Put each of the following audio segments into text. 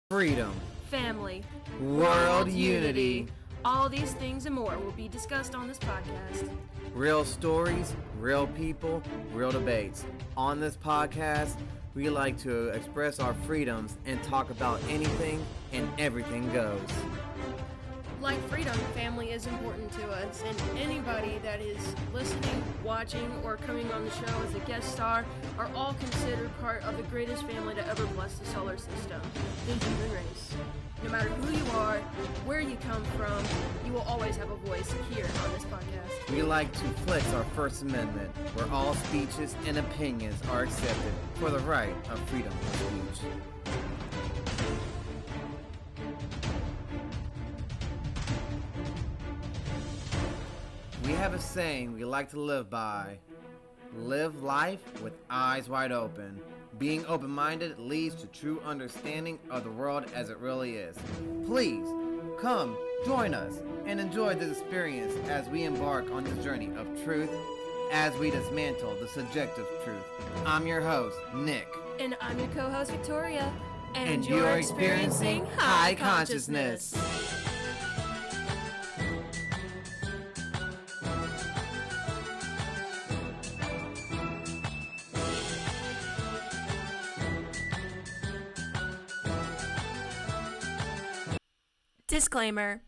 freedom, family, world unity, all these things and more will be discussed on this podcast. real stories, real people, real debates. On this podcast, we like to express our freedoms and talk about anything and everything goes. Like freedom, family is important to us, and anybody that is listening, watching, or coming on the show as a guest star are all considered part of the greatest family to ever bless the solar system, the human race. No matter who you are, where you come from, you will always have a voice here on this podcast. We like to flex our First Amendment, where all speeches and opinions are accepted for the right of freedom of speech. We have a saying we like to live by. Live life with eyes wide open. Being open-minded leads to true understanding of the world as it really is. Please, come, join us, and enjoy this experience as we embark on this journey of truth as we dismantle the subjective truth. I'm your host, Nick. And I'm your co-host, Victoria. And you're experiencing high consciousness. Disclaimer.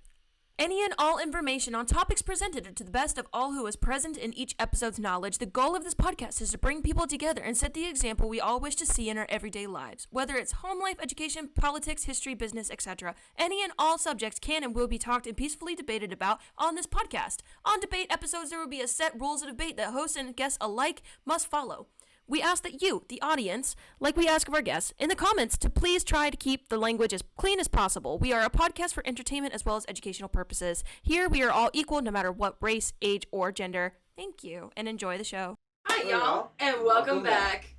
Any and all information on topics presented are to the best of all who is present in each episode's knowledge. The goal of this podcast is to bring people together and set the example we all wish to see in our everyday lives. Whether it's home life, education, politics, history, business, etc. Any and all subjects can and will be talked and peacefully debated about on this podcast. On debate episodes, there will be a set rules of debate that hosts and guests alike must follow. We ask that you, the audience, like we ask of our guests, in the comments to please try to keep the language as clean as possible. We are a podcast for entertainment as well as educational purposes. Here, we are all equal no matter what race, age, or gender. Thank you, and enjoy the show. Hi, y'all, and welcome back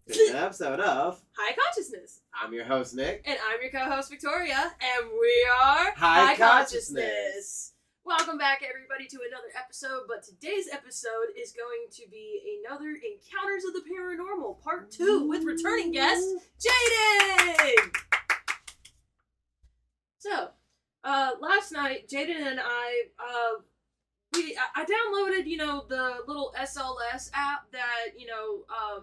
to an episode of High Consciousness. I'm your host, Nick. And I'm your co-host, Victoria, and we are High Consciousness. Welcome back, everybody, to another episode, but today's episode is going to be another Encounters of the Paranormal, Part 2, with returning guest, Jaden! So, last night, Jaden and I downloaded, the little SLS app that,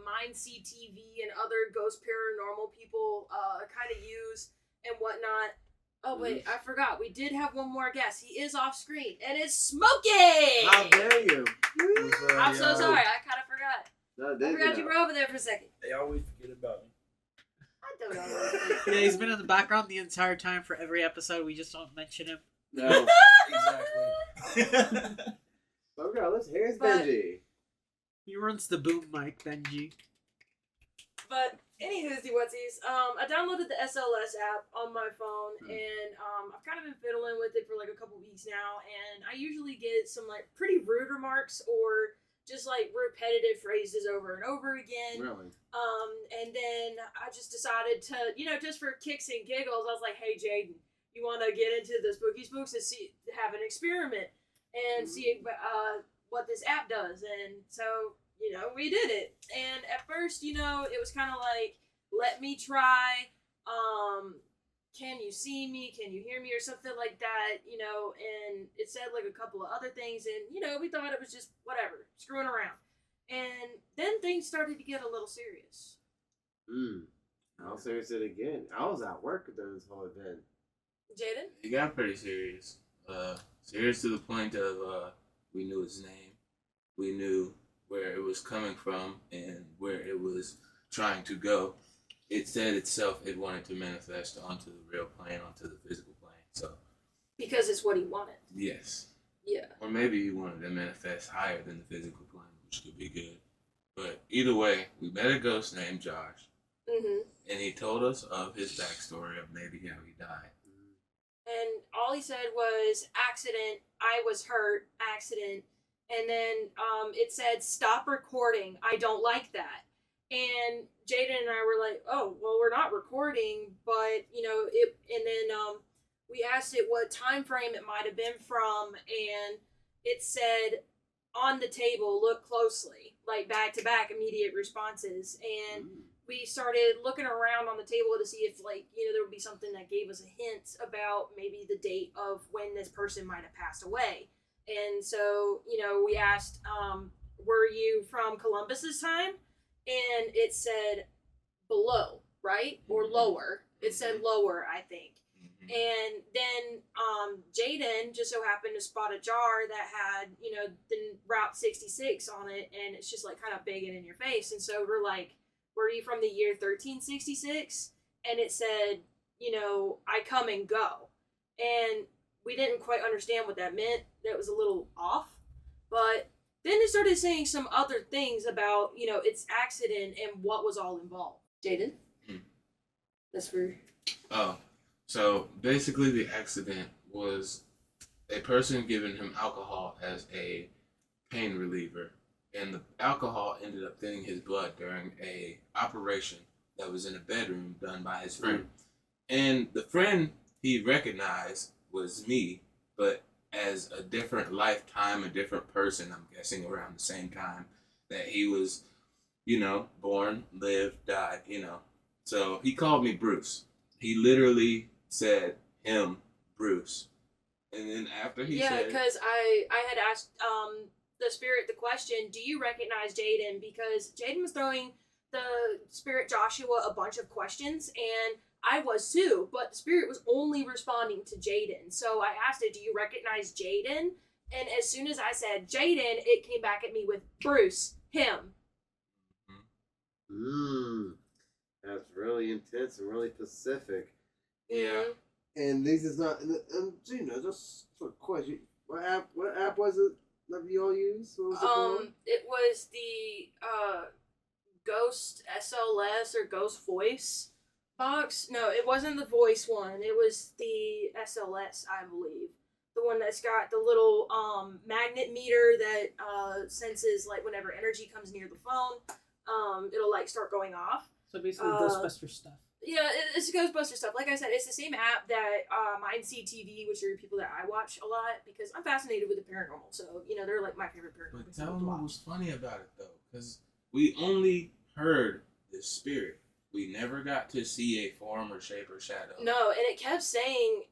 Mind CTV and other ghost paranormal people kind of use and whatnot. Oh, wait, I forgot. We did have one more guest. He is off screen, and it's Smokey! How dare you? I'm so sorry. I kind of forgot. No, I forgot you were over there for a second. They always forget about me. I don't know. Yeah, he's been in the background the entire time for every episode. We just don't mention him. No. Exactly. Okay, here's Benji. He runs the boom mic, Benji. But anywho's whatsies, I downloaded the SLS app on my phone, and I've kind of been fiddling with it for like a couple weeks now, and I usually get some like pretty rude remarks or just like repetitive phrases over and over again. Really? And then I just decided to, just for kicks and giggles, I was like, hey Jaden, you want to get into the spooky spooks and have an experiment and see what this app does, and so. We did it. And at first, it was kind of like, let me try, can you see me? Can you hear me? Or something like that, and it said like a couple of other things. And, we thought it was just whatever, screwing around. And then things started to get a little serious. How serious did it get? I was at work during this whole event. Jaden? It got pretty serious. Serious to the point of we knew his name. We knew where it was coming from and where it was trying to go. It said itself it wanted to manifest onto the real plane, onto the physical plane. So Because it's what he wanted. yes. Yeah. Or maybe he wanted to manifest higher than the physical plane, which could be good. But either way, we met a ghost named Josh. Mm-hmm. And he told us of his backstory of maybe how he died. And all he said was, accident, I was hurt, accident. And then it said, stop recording. I don't like that. And Jaden and I were like, oh, well, we're not recording, but, and then we asked it what time frame it might have been from, and it said, on the table, look closely, like back-to-back immediate responses. And we started looking around on the table to see if, like, there would be something that gave us a hint about maybe the date of when this person might have passed away. And so, we asked, were you from Columbus's time? And it said below, right? Or lower. It said lower, I think. And then Jaden just so happened to spot a jar that had, the Route 66 on it, and it's just like kind of big and in your face. And so we're like, were you from the year 1366? And it said, I come and go. And we didn't quite understand what that meant. That was a little off. But then it started saying some other things about, its accident and what was all involved. Jaden? That's for... Oh. So basically, the accident was a person giving him alcohol as a pain reliever, and the alcohol ended up thinning his blood during a operation that was in a bedroom done by his friend. And the friend he recognized was me, but as a different lifetime, a different person. I'm guessing around the same time that he was, born, lived, died. So he called me Bruce. He literally said him, Bruce. And then after he said... Yeah, because I had asked the spirit the question, do you recognize Jaden? Because Jaden was throwing the spirit Joshua a bunch of questions, and I was too, but the spirit was only responding to Jaden. So I asked it, do you recognize Jaden? And as soon as I said Jaden, it came back at me with Bruce, him. That's really intense and really specific. Yeah. And this is not, and Gina, just for a question, what app was it that you all used? What was it called? It was the Ghost SLS or Ghost Voice box. No, it wasn't the voice one. It was the SLS, I believe. The one that's got the little magnet meter that senses, like, whenever energy comes near the phone, it'll, like, start going off. So basically Ghostbuster stuff. Yeah, it's Ghostbuster stuff. Like I said, it's the same app that Mindseed TV, which are people that I watch a lot because I'm fascinated with the paranormal. So, they're like my favorite paranormal. But tell them what was funny about it, though, because we only heard the spirit. We never got to see a form or shape or shadow. No, and it kept saying,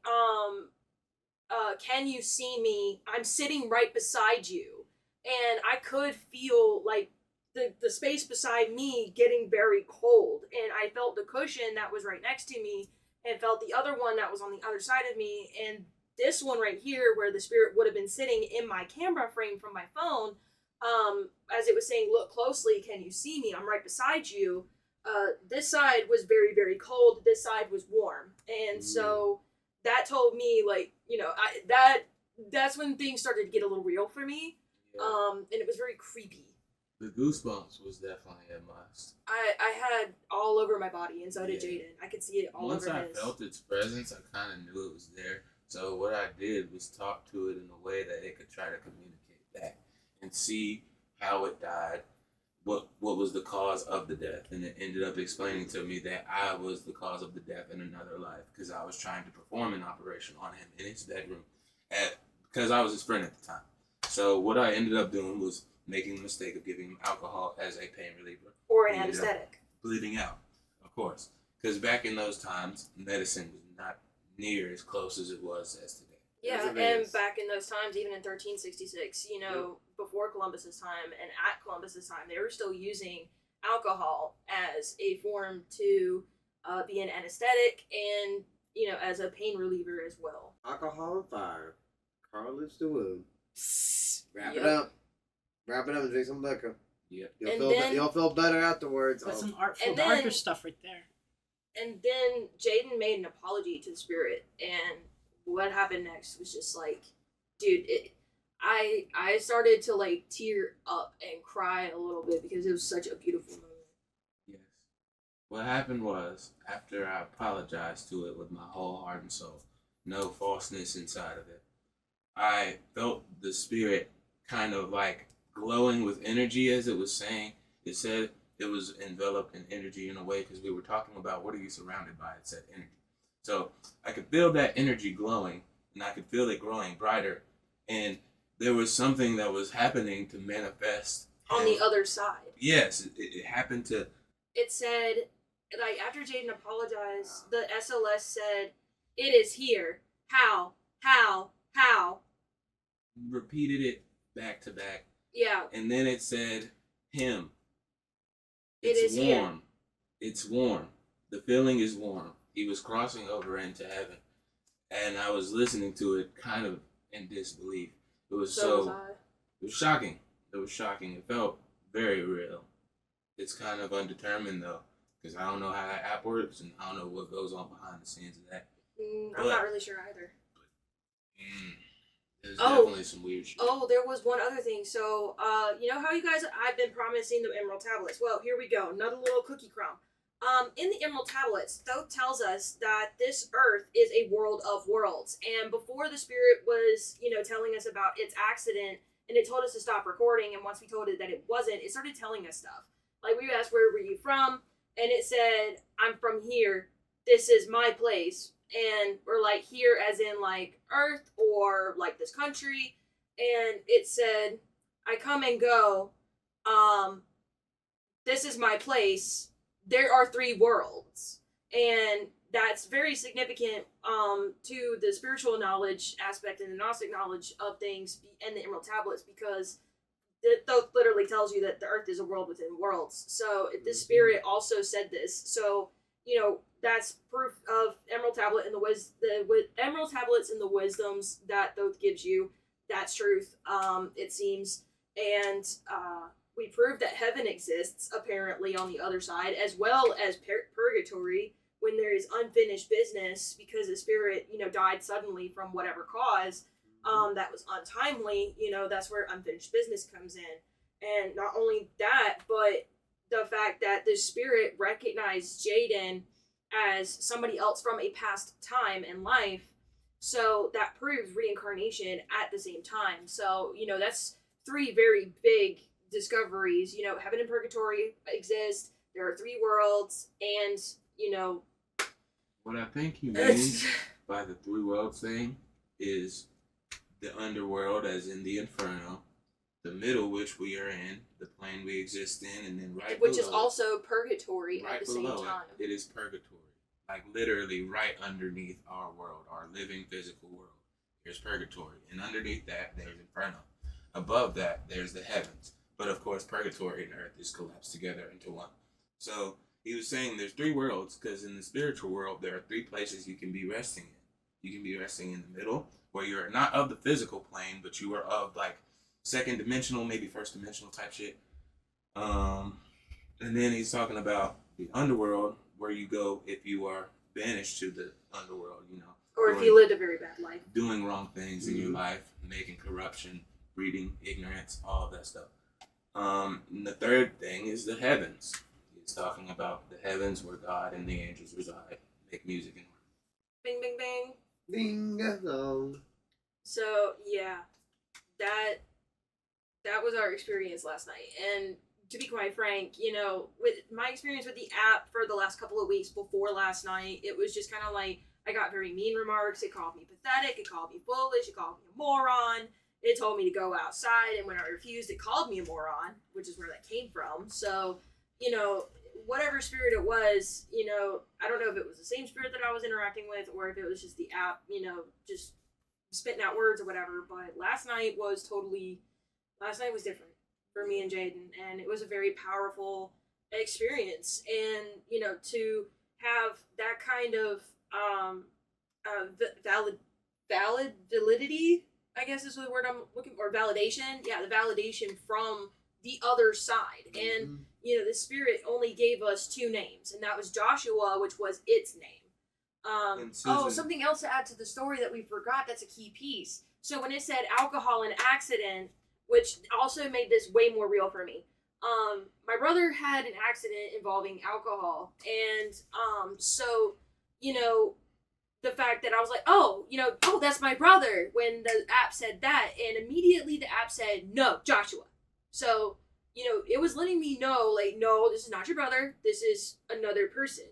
can you see me? I'm sitting right beside you. And I could feel, like, the space beside me getting very cold, and I felt the cushion that was right next to me and felt the other one that was on the other side of me, and this one right here where the spirit would have been sitting in my camera frame from my phone, as it was saying, look closely, can you see me? I'm right beside you. This side was very, very cold, this side was warm, and so that told me, like, that's when things started to get a little real for me, and it was very creepy. The goosebumps was definitely a must. I had all over my body, and so did Jaden. I could see it all Once over I his. felt its presence, I kind of knew it was there. So what I did was talk to it in a way that it could try to communicate back and see how it died, what was the cause of the death. And it ended up explaining to me that I was the cause of the death in another life because I was trying to perform an operation on him in his bedroom because I was his friend at the time. So what I ended up doing was making the mistake of giving him alcohol as a pain reliever. Or an anesthetic. Bleeding out, of course. Because back in those times, medicine was not near as close as it was as today. Yeah, and back in those times, even in 1366, before Columbus's time and at Columbus's time, they were still using alcohol as a form to be an anesthetic and, as a pain reliever as well. Alcohol and fire. Carl lives the wound. Wrap Yep. it up. Wrap it up and drink some liquor. Yep. You'll feel better afterwards. That's some And darker then- stuff right there. And then Jaden made an apology to the spirit, and what happened next was just like, dude, I started to, like, tear up and cry a little bit because it was such a beautiful moment. Yes. What happened was, after I apologized to it with my whole heart and soul, no falseness inside of it, I felt the spirit kind of like glowing with energy as it was saying. It said it was enveloped in energy in a way because we were talking about what are you surrounded by? It said energy. So I could feel that energy glowing, and I could feel it growing brighter. And there was something that was happening to manifest. On the other side. Yes, it happened to... It said, like after Jaden apologized, the SLS said, "It is here. How? How?" Repeated it back to back. Yeah. And then it said, him. It is warm. here. It's warm. The feeling is warm. He was crossing over into heaven. And I was listening to it kind of in disbelief. It was was I. it was shocking. It was shocking. It felt very real. It's kind of undetermined though, because I don't know how that app works and I don't know what goes on behind the scenes of that. I'm not really sure either. There's definitely some weird shit. Oh, there was one other thing. So, you know how you guys, I've been promising the Emerald Tablets. Well, here we go. Another little cookie crumb. In the Emerald Tablets, Thoth tells us that this Earth is a world of worlds. And before the Spirit was, telling us about its accident, and it told us to stop recording, and once we told it that it wasn't, it started telling us stuff. Like, we asked, where were you from? And it said, I'm from here. This is my place. And we're like, here as in, like, Earth or, like, this country. And it said, I come and go. This is my place. There are 3 worlds. And that's very significant to the spiritual knowledge aspect and the Gnostic knowledge of things and the Emerald Tablets, because it literally tells you that the Earth is a world within worlds. So if the Spirit also said this, so that's proof of Emerald Tablet and the Emerald Tablets and the wisdoms that Thoth gives you. That's truth. It seems, and we proved that heaven exists apparently on the other side, as well as purgatory when there is unfinished business because the Spirit died suddenly from whatever cause. That was untimely, that's where unfinished business comes in. And not only that, but the fact that the Spirit recognized Jaden as somebody else from a past time in life, so that proves reincarnation at the same time. So, that's 3 very big discoveries. Heaven and purgatory exist, there are 3 worlds, and, What I think he means by the 3 worlds thing is the underworld, as in the inferno, the middle, which we are in, the plane we exist in, and then right which below is also purgatory right at the same below time. it is purgatory. Like literally right underneath our world, our living physical world, there's purgatory. And underneath that, there's inferno. Above that, there's the heavens. But of course, purgatory and earth is collapsed together into one. So he was saying there's 3 worlds, because in the spiritual world, there are 3 places you can be resting in. You can be resting in the middle, where you're not of the physical plane, but you are of like 2nd dimensional, maybe 1st dimensional type shit. And then he's talking about the underworld, where you go if you are banished to the underworld, Or if you lived a very bad life. doing wrong things in your life, making corruption, breeding ignorance, all of that stuff. And the 3rd thing is the heavens. He's talking about the heavens where God and the angels reside, make music and work. Bing, bing, bing. Ding dong. So yeah, that was our experience last night. And to be quite frank, with my experience with the app for the last couple of weeks before last night, it was just kind of like I got very mean remarks. It called me pathetic. It called me foolish. It called me a moron. It told me to go outside, and when I refused, it called me a moron, which is where that came from. So, whatever spirit it was, I don't know if it was the same spirit that I was interacting with or if it was just the app, just spitting out words or whatever. But last night was different for me and Jaden, and it was a very powerful experience. And, to have that kind of validity, I guess is the word I'm looking for, validation. Yeah, the validation from the other side. And, the Spirit only gave us 2 names, and that was Joshua, which was its name. Something else to add to the story that we forgot that's a key piece. So when it said alcohol and accident, which also made this way more real for me. My brother had an accident involving alcohol, and so, the fact that I was like, oh, that's my brother, when the app said that, and immediately the app said, no, Joshua. So, it was letting me know, like, no, this is not your brother, this is another person.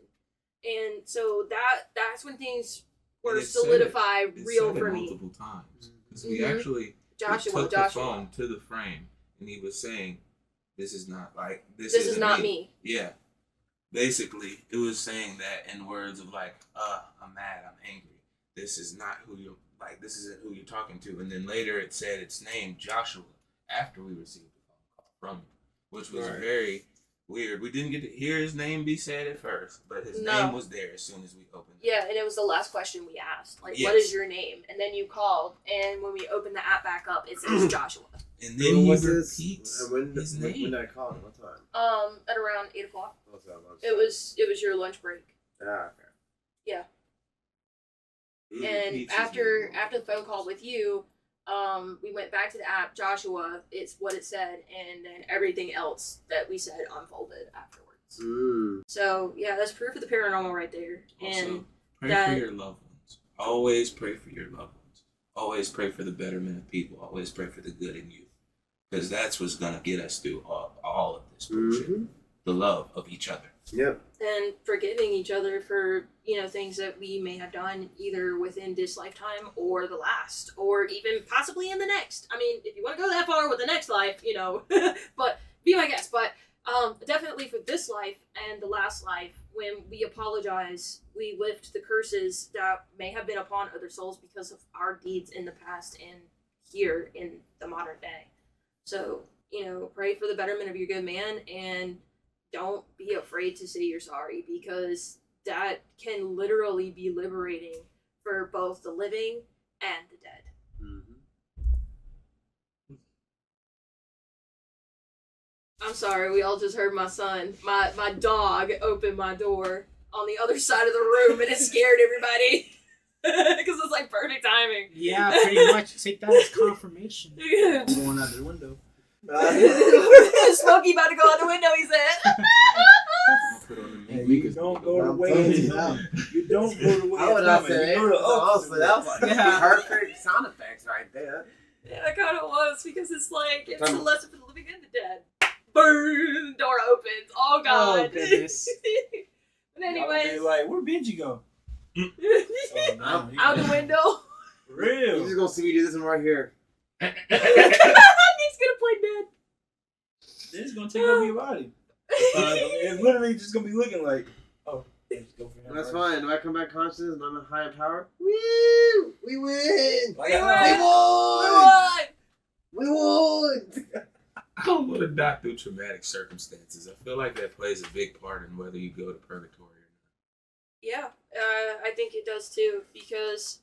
And so that's when things were solidified real for me. Multiple times. Because we actually Joshua. the phone to the frame, and he was saying, this is not me. Yeah. basically, it was saying that in words of like, I'm mad, I'm angry. This is not who you're, like, this isn't who you're talking to. And then later it said its name, Joshua, after we received a phone call from him, which was very weird. We didn't get to hear his name be said at first, but his name was there as soon as we opened it. Yeah, and it was the last question we asked. Like, what is your name? And then you called, and when we opened the app back up, it says Joshua. And then he repeats his name. When did I call him? What time? At around 8 o'clock. What's that lunch? It was your lunch break. Ah, okay. Yeah. He And repeats his after name. the phone call with you, we went back to the app, Joshua, it's what it said, and then everything else that we said unfolded afterwards. So, yeah, that's proof of the paranormal right there. Also, And pray for your loved ones. Always pray for your loved ones. Always pray for the betterment of people. Always pray for the good in you. Because that's what's going to get us through all of this bullshit. The love of each other. Yep. and forgiving each other for, you know, things that we may have done either within this lifetime or the last, or even possibly in the next. I mean, if you want to go that far with the next life, you know, but be my guest. But definitely for this life and the last life, when we apologize, we lift the curses that may have been upon other souls because of our deeds in the past and here in the modern day. So, you know, pray for the betterment of your good man, and don't be afraid to say you're sorry, because that can literally be liberating for both the living and the dead. I'm sorry, we all just heard my son, my dog open my door on the other side of the room, and it scared everybody. Because it's like perfect timing. Yeah, pretty much. Take that as confirmation. Yeah. Going out the window. Smokey about to go out the window, he said. You don't go the way you don't go the way I would not say you go the honestly, that was like perfect sound effects right there. Yeah, it kind of was, because it's like, it's a lesson for the living and the dead. Burn! Door opens. Oh, God. Oh, goodness. But anyways. Like, where Benji go? Out the window. For real. You're just gonna see me do this one right here. He's gonna play dead. It's gonna take over your body. It's literally just gonna be looking like, oh, let's go for him. That's first. fine. If I come back conscious and I'm in higher power, woo! We win! Like, We won! I don't want to die through traumatic circumstances. I feel like that plays a big part in whether you go to purgatory or not. Yeah, I think it does too, because,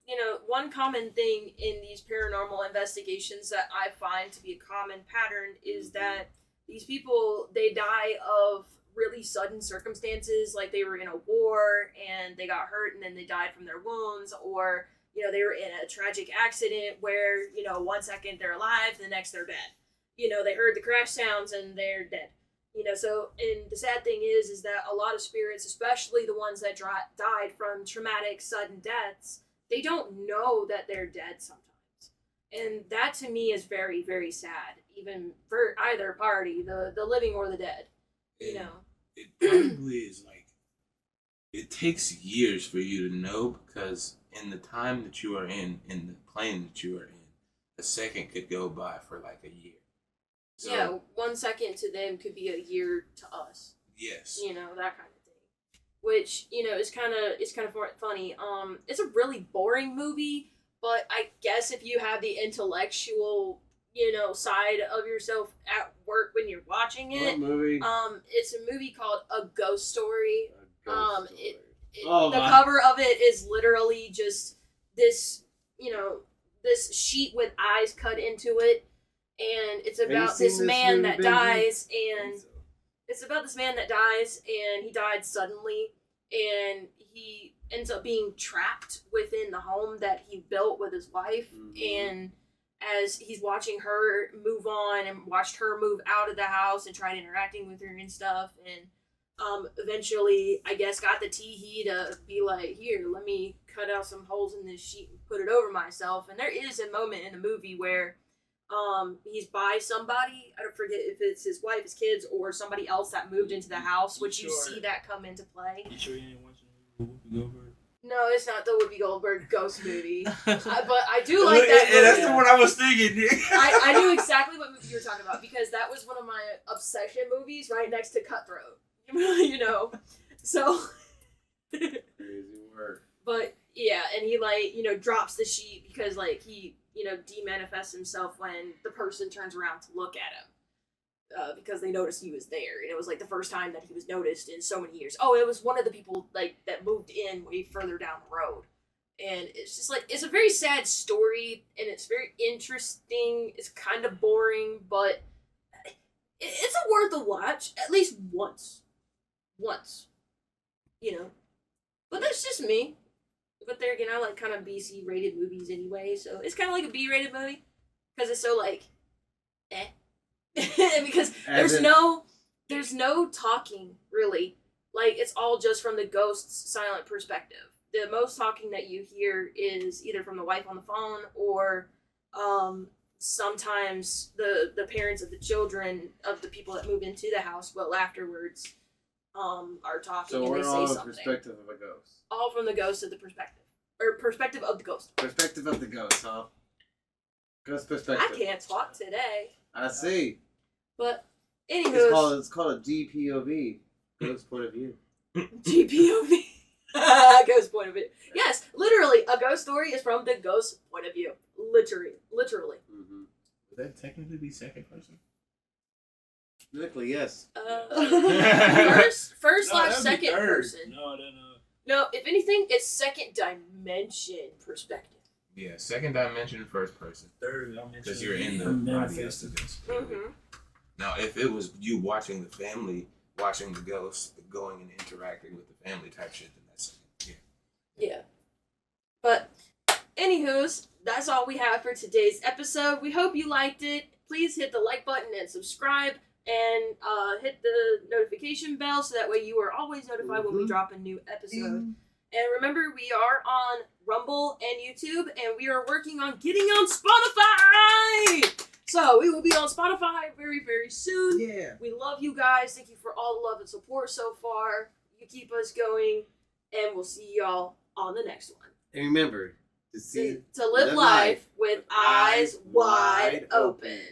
you know, one common thing in these paranormal investigations that I find to be a common pattern is that these people, they die of really sudden circumstances, like they were in a war and they got hurt and then they died from their wounds, or, you know, they were in a tragic accident where, you know, 1 second they're alive, the next they're dead. You know, they heard the crash sounds and they're dead. You know, so, and the sad thing is that a lot of spirits, especially the ones that died from traumatic, sudden deaths, they don't know that they're dead sometimes. And that to me is very, very sad, even for either party, the living or the dead, you know. It probably is like, it takes years for you to know, because in the time that you are in the plane that you are in, a second could go by for like a year. So, yeah, 1 second to them could be a year to us. Yes. You know, that kind of thing. Which, you know, is kind of funny. It's a really boring movie, but I guess if you have the intellectual, you know, side of yourself at work when you're watching it. What movie? It's a movie called A Ghost Story. Oh, the cover of it is literally just this, you know, this sheet with eyes cut into it. And it's about this man that dies, and it's about this man that dies, and he died suddenly, and he ends up being trapped within the home that he built with his wife, and as he's watching her move on and watched her move out of the house and tried interacting with her and stuff, and eventually, I guess, got the tee to be like, here, let me cut out some holes in this sheet and put it over myself. And there is a moment in the movie where he's by somebody. I don't forget if it's his wife, his kids, or somebody else that moved into the house, which you see that come into play. You sure you didn't watch the Whoopi Goldberg? No, it's not the Whoopi Goldberg ghost movie. But I do like that movie. And that's the one I was thinking. I knew exactly what movie you were talking about, because that was one of my obsession movies right next to Cutthroat. you know. So. Crazy work. But yeah, and he like, you know, drops the sheet because like he, you know, demanifests himself when the person turns around to look at him. Because they noticed he was there, and it was like the first time that he was noticed in so many years. Oh, it was one of the people like that moved in way further down the road, and it's just like it's a very sad story, and it's very interesting. It's kind of boring, but it's a worth a watch at least once, you know. But that's just me. But there again, I like kind of BC rated movies anyway, so it's kind of like a B rated movie because it's so like, because there's no talking really. Like it's all just from the ghost's silent perspective. The most talking that you hear is either from the wife on the phone or sometimes the parents of the children of the people that move into the house will afterwards are talking So and we're they all say the something. perspective of a ghost. All from the ghost of the perspective. Or perspective of the ghost. Perspective of the ghost, huh? Ghost perspective. I can't talk today. I see. But anywho, It's called a DPOV. Ghost point of view. GPOV. Ghost point of view. Yes, literally, a ghost story is from the ghost point of view. Literally. Mm-hmm. Would that technically be second person? Technically, yes. First No, slash that'd be second third. person. No, if anything, it's second dimension perspective. Yeah, second dimension, first person. Third, Because you're in the body of the ghost. Mm-hmm. Now, if it was you watching the family, watching the ghost, going and interacting with the family type shit, then that's second. Yeah. But, anywho's, that's all we have for today's episode. We hope you liked it. Please hit the like button and subscribe. And hit the notification bell so that way you are always notified when we drop a new episode. And remember, we are on Rumble and YouTube, and we are working on getting on Spotify! So, we will be on Spotify very, very soon. Yeah. We love you guys. Thank you for all the love and support so far. You keep us going, and we'll see y'all on the next one. And remember, to To live life with eyes wide open.